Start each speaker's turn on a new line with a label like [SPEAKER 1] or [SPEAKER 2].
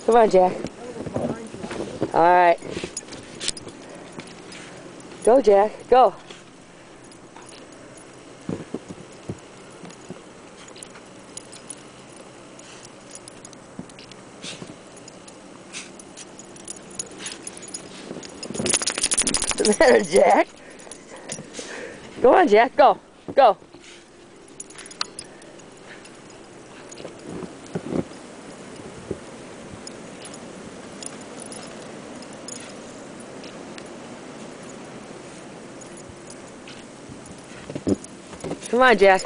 [SPEAKER 1] Come on, Jack. All right. Go, Jack. Go. What's the matter, Jack? Go on, Jack. Go. Go. Come on, Jack.